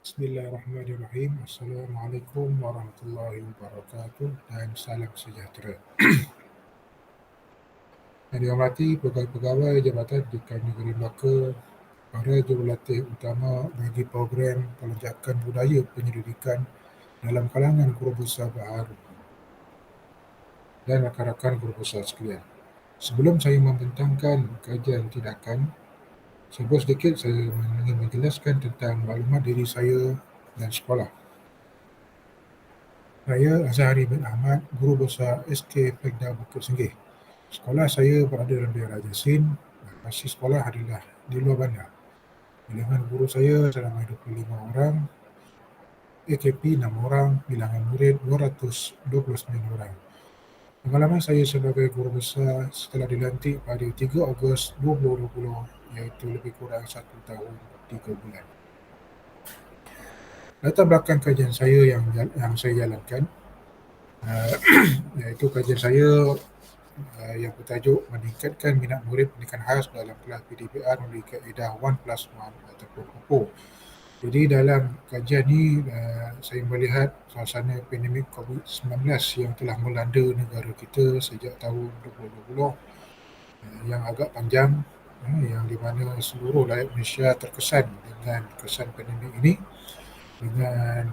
Bismillahirrahmanirrahim. Assalamualaikum warahmatullahi wabarakatuh dan salam sejahtera. Yang dihormati pegawai-pegawai Jabatan Pendidikan Negeri Melaka, para jurulatih utama bagi program Penjagaan Budaya Penyelidikan dalam kalangan guru besar baharu dan rakan-rakan guru besar sekalian. Sebelum saya membentangkan kajian tindakan, sedikit saya ingin menjelaskan tentang maklumat diri saya dan sekolah. Saya Azhari bin Ahmad, Guru Besar SK Pegda Bukit Senggih. Sekolah saya berada dalam daerah Jasin. Pasti sekolah adalah di luar bandar. Bilangan guru saya selama 25 orang, AKP 6 orang, bilangan murid 229 orang. Pengalaman saya sebagai guru besar setelah dilantik pada 3 Ogos 2020, iaitu lebih kurang 1 tahun 3 bulan. Latar belakang kajian saya yang saya jalankan, iaitu kajian saya yang bertajuk meningkatkan minat murid pendidikan khas dalam kelas PDPR melalui kaedah 1+1 ataupun OPO. Jadi dalam kajian ini saya melihat suasana pandemik COVID-19 yang telah melanda negara kita sejak tahun 2020 yang agak panjang, yang di mana seluruh rakyat Malaysia terkesan dengan kesan pandemik ini, dengan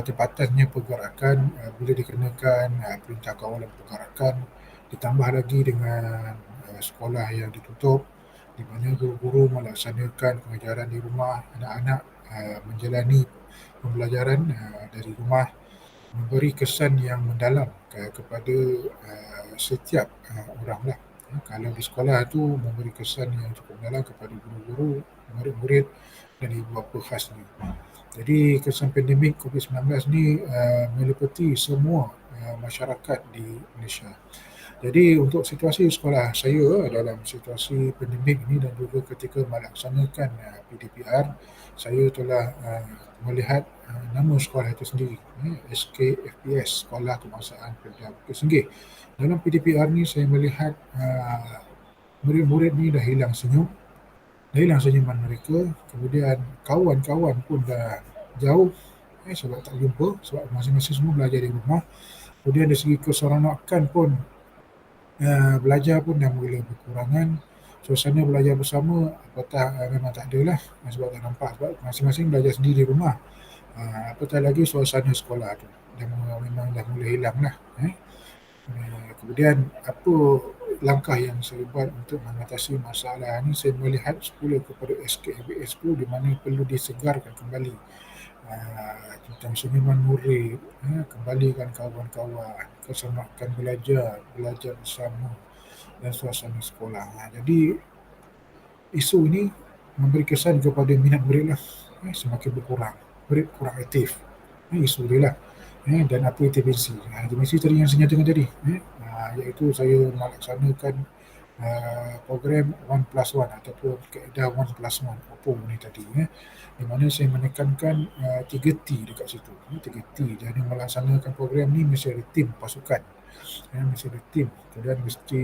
terbatasnya pergerakan boleh dikenakan perintah kawalan pergerakan, ditambah lagi dengan sekolah yang ditutup, di mana guru-guru melaksanakan pengajaran di rumah, anak-anak menjalani pembelajaran dari rumah, memberi kesan yang mendalam kepada setiap orang lah. Kalau di sekolah tu memberi kesan yang cukup mendalam kepada guru-guru, murid-murid dan ibu bapa khasnya. Jadi kesan pandemik COVID-19 ni meliputi semua masyarakat di Malaysia. Jadi untuk situasi sekolah saya dalam situasi pandemik ini dan juga ketika melaksanakan PDPR, saya telah melihat nama sekolah itu sendiri, SKFPS, Sekolah Kebangsaan Pegda Bukit Senggih. Dalam PDPR ni saya melihat murid-murid ni dah hilang senyum, dah hilang senyuman mereka, kemudian kawan-kawan pun dah jauh sebab tak jumpa, sebab masing-masing semua belajar di rumah. Kemudian dari segi keseronokan pun belajar pun dah mula berkurangan. Suasana belajar bersama apatah memang tak ada lah, sebab tak nampak, sebab masing-masing belajar sendiri di rumah. Apatah lagi suasana sekolah tu memang dah mula hilang lah. Kemudian apa langkah yang saya buat untuk mengatasi masalah ini, saya melihat semula kepada SKFBS tu di mana perlu disegarkan kembali tentang senyuman murid, kembalikan kawan-kawan, keseronokan belajar bersama dan suasana sekolah. Jadi isu ini memberi kesan kepada minat murid lah, semakin berkurang, murid kurang aktif, isu dia lah. Dan apa intervensi? Intervensi tadi yang saya nyatakan tadi, iaitu saya melaksanakan program 1+1 ataupun kaedah 1+1 OPO ni tadi, di mana saya menekankan 3T dekat situ, 3T. Jadi melaksanakan program ni mesti ada tim pasukan, mesti ada tim, kemudian mesti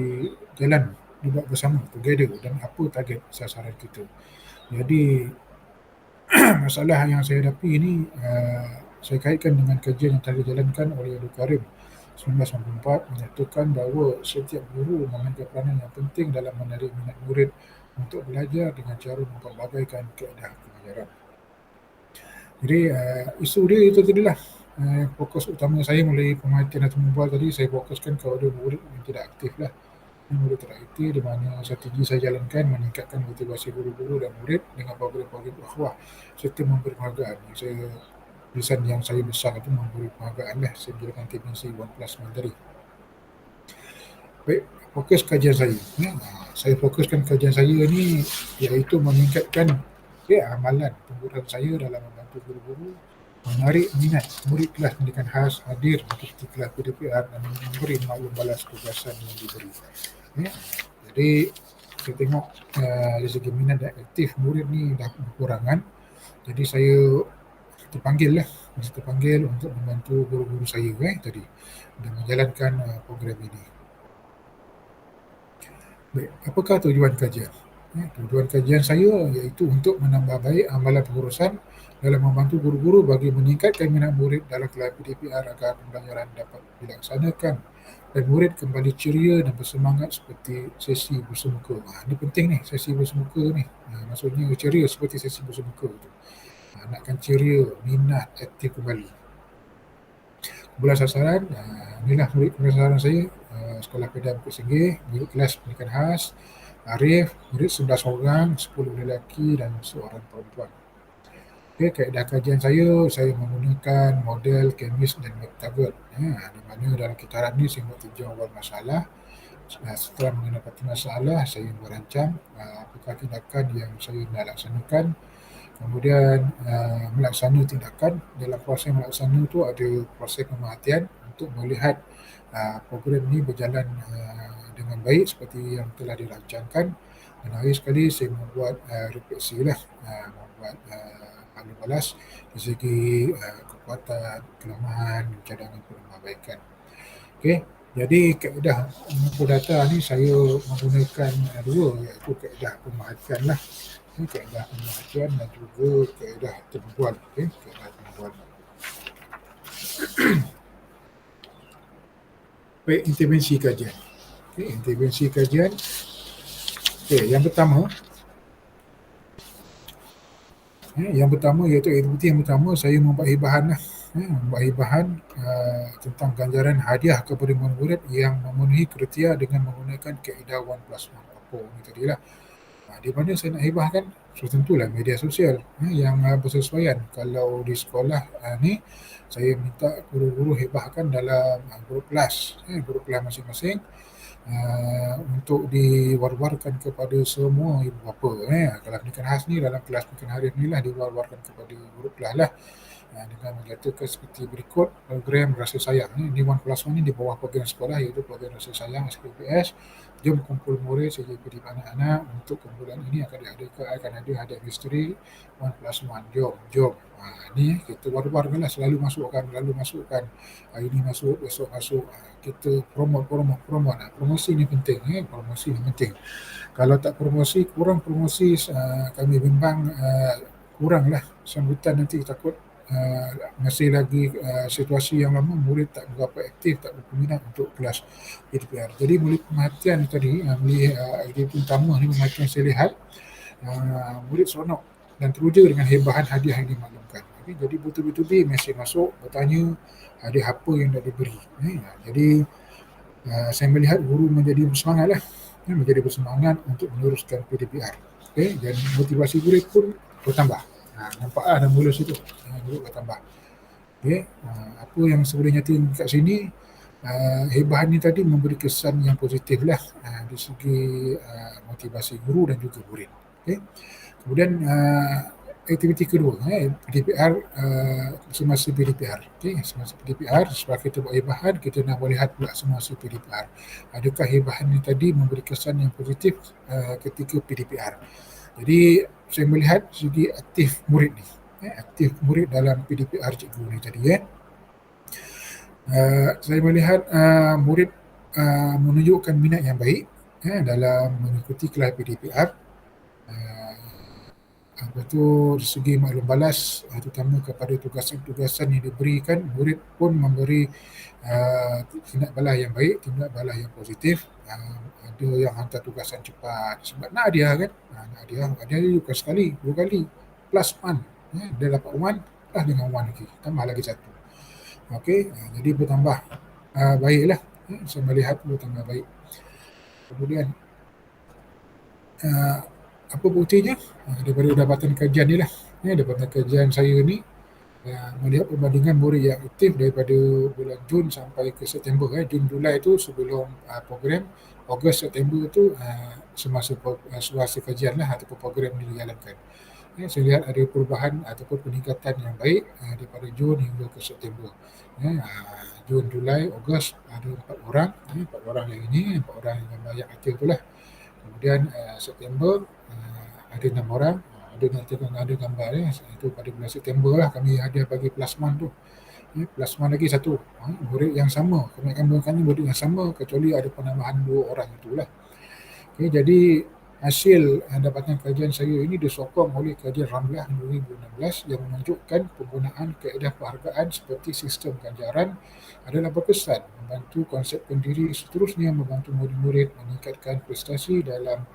jalan dibuat bersama, together, dan apa target sasaran kita. Jadi masalah yang saya hadapi ini saya kaitkan dengan kajian yang telah dijalankan oleh Abdul Karim 1994, menyatakan bahawa setiap guru memainkan peranan yang penting dalam menarik minat murid untuk belajar dengan cara mempelbagaikan kaedah pengajaran. Jadi isu dia itu tadilah fokus utama saya melalui pemerhatian atau membual tadi, saya fokuskan kepada murid yang tidak aktif lah. Murid tidak aktif, di mana strategi saya jalankan meningkatkan motivasi guru-guru dan murid dengan program-program ukhuwah serta memberi penghargaan. Tulisan yang saya besar itu memberi penghargaan lah, saya menjalankan intervensi 1+1 tadi. Baik, fokus kajian saya. Saya fokuskan kajian saya ni iaitu meningkatkan amalan penggunaan saya dalam membantu guru-guru menarik minat murid kelas pendidikan khas hadir mengikuti kelas PDPR dan memberi maklum balas tugasan yang diberi. Jadi saya tengok dari segi minat dan aktif murid ni dah berkurangan. Jadi saya terpanggil untuk membantu guru-guru saya tadi dan menjalankan program ini. Baik, apakah tujuan kajian? Tujuan kajian saya iaitu untuk menambah baik amalan pengurusan dalam membantu guru-guru bagi meningkatkan minat murid dalam kelas PDPR agar pembelajaran dapat dilaksanakan dan murid kembali ceria dan bersemangat seperti sesi bersemuka. Ini penting ni, sesi bersemuka ni. Maksudnya ceria seperti sesi bersemuka tu. Nakkan ceria, minat, aktif kembali. Kumpulan sasaran, inilah murid kumpulan sasaran saya, Sekolah Kedah Bukit Senggih, murid kelas pendidikan khas, Arif, murid 11 orang, 10 lelaki dan seorang perempuan. Okay, kaedah kajian saya menggunakan model Canvas dan McTaggart, di mana dalam kitaran ni saya buat tinjau awal masalah. Setelah mendapati masalah, saya merancang apakah tindakan yang saya nak laksanakan. Kemudian melaksana tindakan. Dalam proses melaksana tu ada proses pemerhatian untuk melihat program ni berjalan dengan baik seperti yang telah dirancangkan. Dan akhir sekali saya membuat refleksi lah, membuat ahli balas dari segi kekuatan, kelemahan, cadangan perbaikan. Okey, jadi kaedah mengumpul data ni saya menggunakan dua, iaitu kaedah pemerhatian lah. Kaedah pemerhatian dan juga kaedah tembuan. Kaedah tembuan. Baik, intervensi kajian. Intervensi kajian. Yang pertama iaitu aktiviti yang pertama saya membuat hibahan lah. Membuat hibahan tentang ganjaran hadiah kepada murid yang memenuhi kriteria dengan menggunakan kaedah 1+1 apa ni tadi lah. Di mana saya nak hibahkan? So tentulah media sosial yang bersesuaian. Kalau di sekolah ni saya minta guru-guru hibahkan dalam grup kelas masing-masing untuk diwar-warkan kepada semua ibu bapa. Kalau pendidikan khas ni dalam kelas pendidikan harian ni lah diwar-warkan kepada grup kelas lah. Dengan menyatakan seperti berikut program rasa sayang. Ini 1+1 ni di bawah program sekolah iaitu program rasa sayang SPPS. Jom kumpul murid sejak pendidik anak-anak untuk kumpulan ini akan ada hadiah misteri 1+1. Jom. Ni kita war-warkan lah, selalu masukkan. Hari ni masuk, besok masuk. Kita promote. Promosi ni penting. Promosi ni penting. Kalau tak promosi, kurang promosi, kami bimbang kurang lah sambutan nanti takut masih lagi situasi yang lama murid tak berapa aktif, tak berminat untuk kelas PDPR. Jadi murid pemerhatian tadi, aktiviti utama ni pemerhatian saya lihat murid seronok dan teruja dengan hebahan hadiah yang dimaklumkan. Jadi betul-betul mesej masuk bertanya hadiah apa yang dah diberi. Jadi saya melihat guru menjadi bersemangat untuk meneruskan PDPR. Dan motivasi murid pun bertambah. Nampak dah mula situ. Murid bertambah. Apa yang sebenarnya nyata kat sini, hebahan ni tadi memberi kesan yang positif lah di segi motivasi guru dan juga murid. Kemudian aktiviti kedua, PDPR semasa PDPR. Semasa PDPR, setelah kita buat hebahan, kita nak melihat pula semasa PDPR. Adakah hebahan ni tadi memberi kesan yang positif ketika PDPR? Jadi saya melihat segi aktif murid ni. Aktif murid dalam PDPR cikgu ni tadi. Saya melihat murid menunjukkan minat yang baik dalam mengikuti kelas PDPR. Lepas tu dari segi maklum balas, terutama kepada tugasan-tugasan yang diberikan, murid pun memberi tindak balas yang baik, tindak balas yang positif. Ada yang hantar tugasan cepat sebab nak hadiah kan. Hadiah bukan sekali, 2 kali. +1. Dia dapat 1 plus dengan 1 lagi. Tambah lagi 1. Jadi bertambah baiklah. Saya melihat bertambah baik. Kemudian apa buktinya? Daripada dapatan kajian ni lah. Dapatan kajian saya ni melihat perbandingan murid yang aktif daripada bulan Jun sampai ke September. Jun, Julai tu sebelum program, Ogos, September tu semasa kajian lah ataupun program ni dijalankan. Saya lihat ada perubahan ataupun peningkatan yang baik daripada Jun hingga ke September. Jun, Julai, Ogos ada 4 orang. 4 orang yang ini, 4 orang yang aktif tu lah. Kemudian September ada 6 orang. Ada gambar itu pada bulan September lah kami hadiah bagi +1 tu. +1 lagi 1. Murid yang sama. Kami akan menggunakan murid yang sama kecuali ada penambahan 2 orang itulah. Jadi Hasil dapatan kajian saya ini disokong oleh kajian Ramlah 2016 yang menunjukkan penggunaan kaedah penghargaan seperti sistem ganjaran adalah berkesan membantu konsepkan diri, seterusnya membantu murid-murid meningkatkan prestasi dalam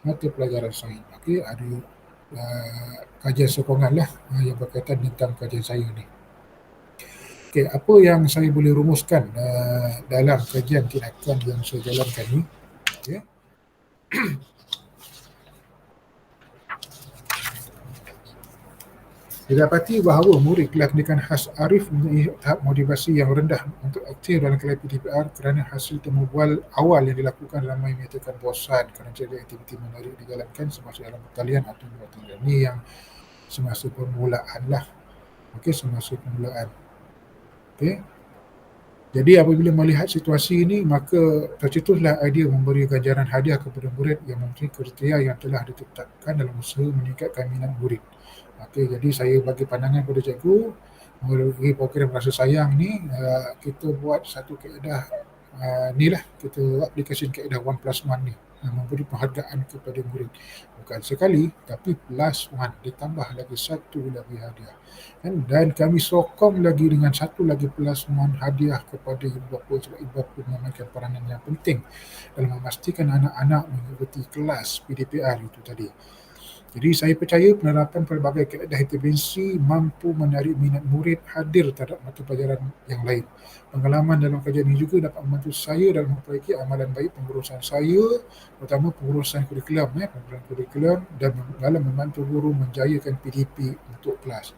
mata pelajaran sains. Okey, ada kajian sokongan lah yang berkaitan tentang kajian saya ni. Okey, apa yang saya boleh rumuskan dalam kajian tindakan yang saya jalankan ni? Okey. Didapati bahawa murid kelas pendidikan khas Arif mempunyai tahap motivasi yang rendah untuk aktif dalam kelas PDPR kerana hasil temu bual awal yang dilakukan ramai menyatakan bosan kerana tiada aktiviti menarik dijalankan semasa dalam pertalian atau pertalian. Ini yang semasa permulaan lah. Okey, semasa permulaan. Okey. Jadi apabila melihat situasi ini, maka tercetuslah idea memberi ganjaran hadiah kepada murid yang memenuhi kriteria yang telah ditetapkan dalam usaha meningkatkan minat murid. Okey, jadi saya bagi pandangan kepada cikgu, melalui program rasa sayang ni, kita buat satu kaedah ni lah, kita aplikasi kaedah 1+1 ni, memberi penghargaan kepada murid. Bukan sekali, tapi +1, ditambah lagi satu lagi hadiah. Dan kami sokong lagi dengan satu lagi +1 hadiah kepada ibu bapa, sebab ibu bapa memainkan peranan yang penting dalam memastikan anak-anak mengikuti kelas PDPR itu tadi. Jadi saya percaya penerapan pelbagai kaedah intervensi mampu menarik minat murid hadir terhadap mata pelajaran yang lain. Pengalaman dalam kajian ini juga dapat membantu saya dalam memperbaiki amalan baik pengurusan saya, terutama pengurusan kurikulum dan dalam membantu guru menjayakan PDP untuk kelas.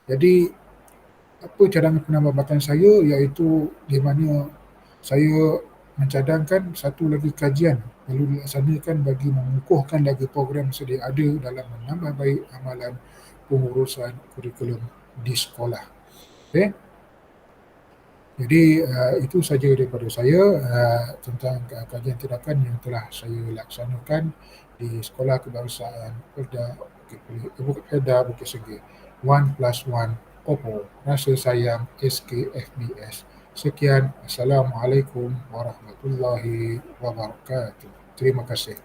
Jadi apa cadangan penambahbatan saya, iaitu di mana saya mencadangkan satu lagi kajian perlu dilaksanakan bagi mengukuhkan lagi program sedia ada dalam menambah baik amalan pengurusan kurikulum di sekolah. Okay? Jadi itu saja daripada saya tentang kajian tindakan yang telah saya laksanakan di Sekolah Kebangsaan Perda Bukit Segeh. 1+1 OPPO, rasa sayang SKFBS. Sekian, Assalamualaikum warahmatullahi wabarakatuh. Terima kasih.